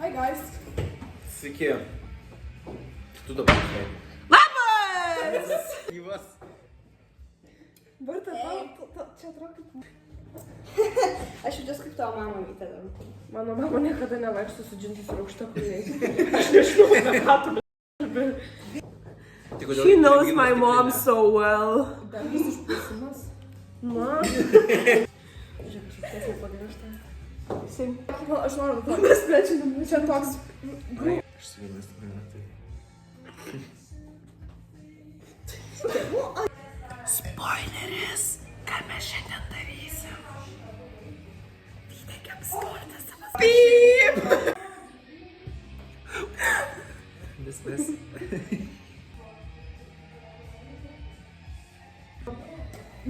Hi guys. Sveiki. Tu dabar žinai. Labas! Gyvas. Barta, čia atrodo kaip... Aš jaučiuosi kaip tavo mama įtėdam. Mano mama niekada nevaikšto su džinsais ir aukštakulniais. Aš nežinau, ką tu She knows my mom so well. Dar vis išpūsimas. Na. Žiūrėk, aš tiesnai pagrįžtą. Sim. Aš noriu nuplanas, bet čia toks... Aš su vienas tai. Spoileris, ką mes šiandien darysim. Įdėkiam sportą savo. Pyp! Viskas.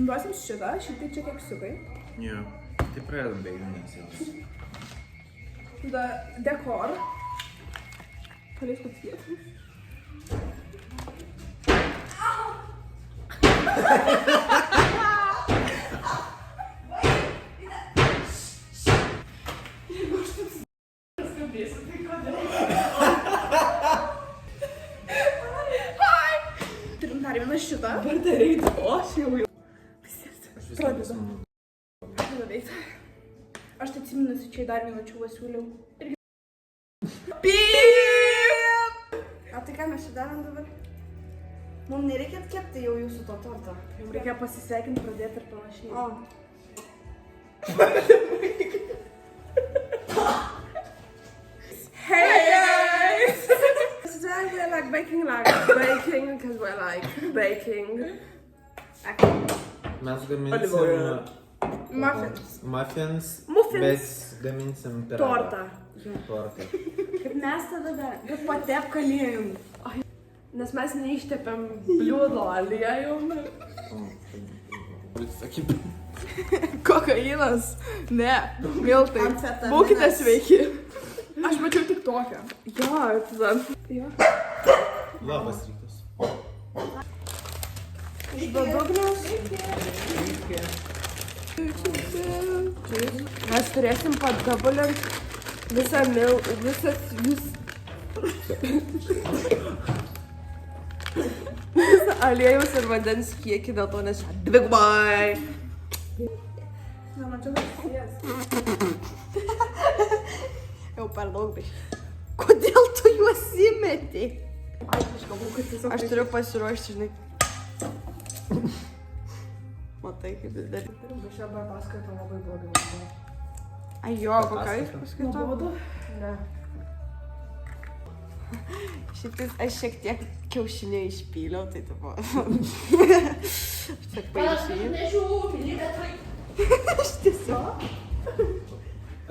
Duosim šitą, šitai čia keksiukai. Jo. Tai pradedam beiginės jau. Tada dekor. Palies koks. Turim dar vieną šitą. Barta reikia, o aš jau. Pradedam. Aš tai atsimenu, čia dar vieną čia pasiūliau. Pyp! O tai ką mes čia darom dabar? Mums nereikia atkepti jau jūsų to torto. Jau reikia pasisveikinti, pradėti ir panašiai. O. Hey guys! Today we're like baking, because we're like baking. Mes gaminsim muffins, bet gaminsim per Tortą. Tortą. Kaip mes tada dar? Bet patep kalėjom. Nes mes neištepėm bliūdo aliejum. Sakyk. Kokainas? Ne, miltai. Amfetaminas. Būkite sveiki. Aš mačiau tik tokią. Jo, tada. Jo. Labas rytas. Iš bedugnios. Mes turėsim padabulinti visą aliejaus ir vandens kiekį, dėl to nes dvigubai. Nemačiau susijęs. Jau per daug biškai. Kodėl tu juos įmeti? Aš turiu pasiruošti, žinai. Matai, kaip jis darė. Šio bar paskaito labai blogai. Ai jo, kokia jis paskaito? Ne. Šitais aš šiek tiek kiaušinį išpyliau, tai tipo. Šiek paaišėjau. Aš tiesiog.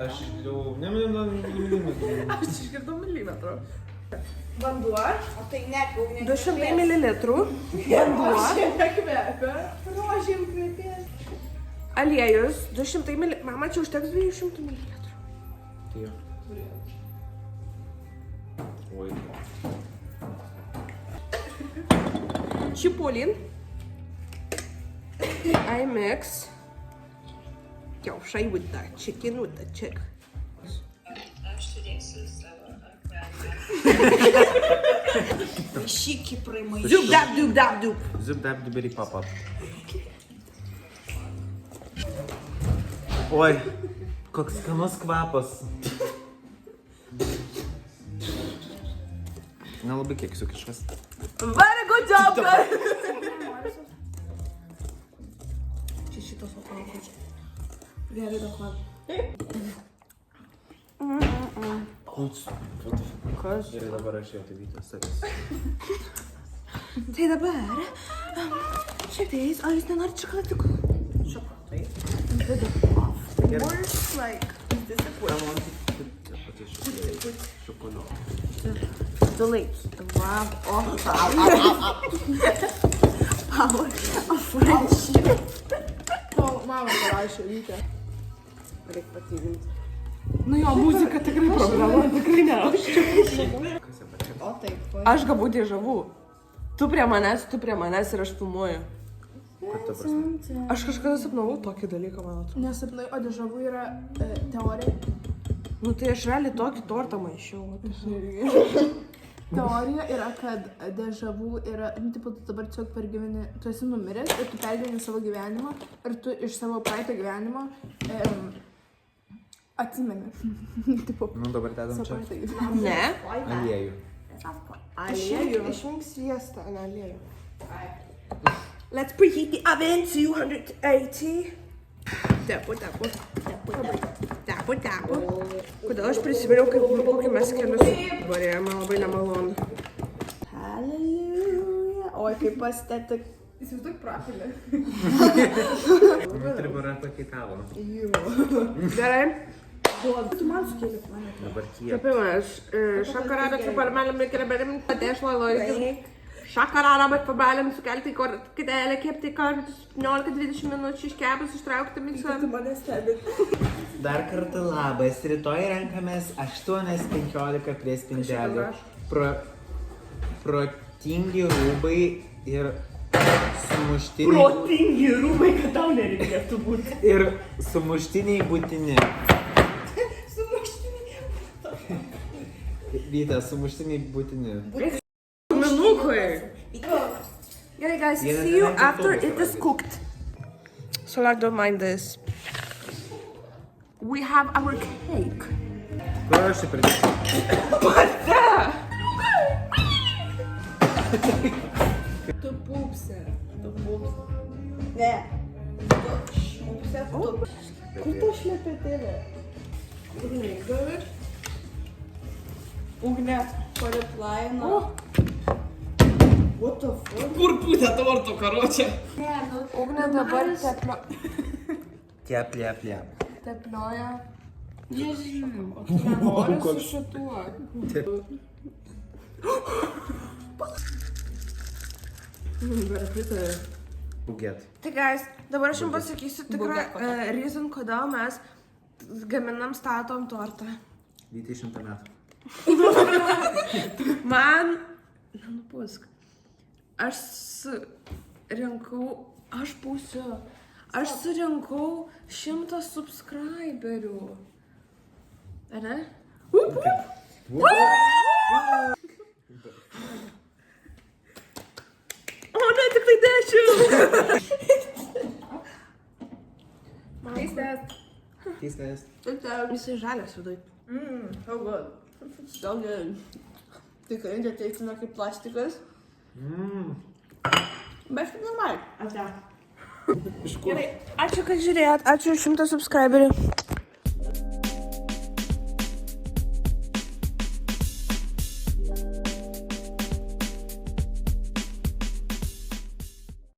Aš išgirdau... milimetrų. Aš išgirdau milimetrų. Vanduo. O tai nekau, 200 mililitrų. Vanduo. Nekvepia. Rožėm kvepia. Aliejus. 200 mililitrų. Mama, čia užteks 200 mililitrų. Tai jo. Oi. Чиполлин. I mix. Kiaušai with the chicken with the chicken. Šiki praimai. Dup, dap, dup, dap, dup. Zup, dap, duberi, papap. Oi, koks skanus kvapas. Nelabai keksiukiškas. Very good job, guys. Čia šitos okalkučiai. Gerai daug man. Kas? Ir dabar aš jau tai vytas savęs. Tai dabar. Šitais, ar jūs nenorit šokolatikų? Šokolatai. Works like this is what delete. Wow. Power of friendship. Tavo mama parašė, Lytė. Reikia patyrinti. Nu jo, muzika tikrai problema, tikrai ne aš. O taip. Aš gabu dėžavų. Tu prie manęs ir aš filmuoju. Kad ta prasme? Aš kažkada sapnavau tokį dalyką, man atrodo. Nesapnai, o dežavu yra teorija. Nu tai aš realiai tokį tortą maišiau. Teorija yra, kad dežavų yra, nu, tipo, tu dabar tiesiog pergyveni, tu esi numiręs ir tu pergyveni savo gyvenimą ir tu iš savo praeito gyvenimo atsimeni. Tipo, Nu, dabar dedam savo čia praeitą gyvenimą. Ne? aliejų. Aliejų. Išjunk sviestą, ne aliejų. Let's preheat the oven 280. Tepu. Kodėl aš prisiminiau, kokį mes kelius varėjome, labai nemalonu. Hallelujah. Oi, kaip pastetik. Įsivaizduok profilį. Tribara pakeitavo. Gerai. Tu man sukėlė planetą. Dabar kiek? Kepimas. Šakarada su parmelėm reikia berim patešlo loja. Šakarada, bet pabalėm sukelti į kitelę, kepti kartą 17-20 minučių, iškepus, ištraukti miksą. Tu mane stebit. Dar kartą labas. Rytoj renkamės 8:15 prie spintelio. Protingi rūbai ir sumuštiniai. Protingi rūbai, kad tau nereikėtų būti. Ir sumuštiniai būtini. Vyta, sumuštiniai būtini. Minukui. Gerai, guys, see you after it is cooked. So like, don't mind this. We have our cake. Kur aš čia pridėsiu? Tu pupsi. Ne. Šmupsė tu. Kur tu šlepetėlė? Ugne, pareplaina. What the fuck? Ugne dabar Teplė. Teplioja. nenori su šituo. Buget. Tai guys, dabar aš jums pasakysiu tikrą reason, kodėl mes gaminam, statom tortą. Vytai 100 metų. Man, nenupusk, aš surinkau 100 subscriberių. Ar ne? O ne, tik tai 10. Keistas. Jisai žalias vidui. So good. So good. Tikrai neteiksime kaip plastikas. Bet kaip normaliai. Ate. Gerai, ačiū, kad žiūrėjot, ačiū už 100 subscriberių.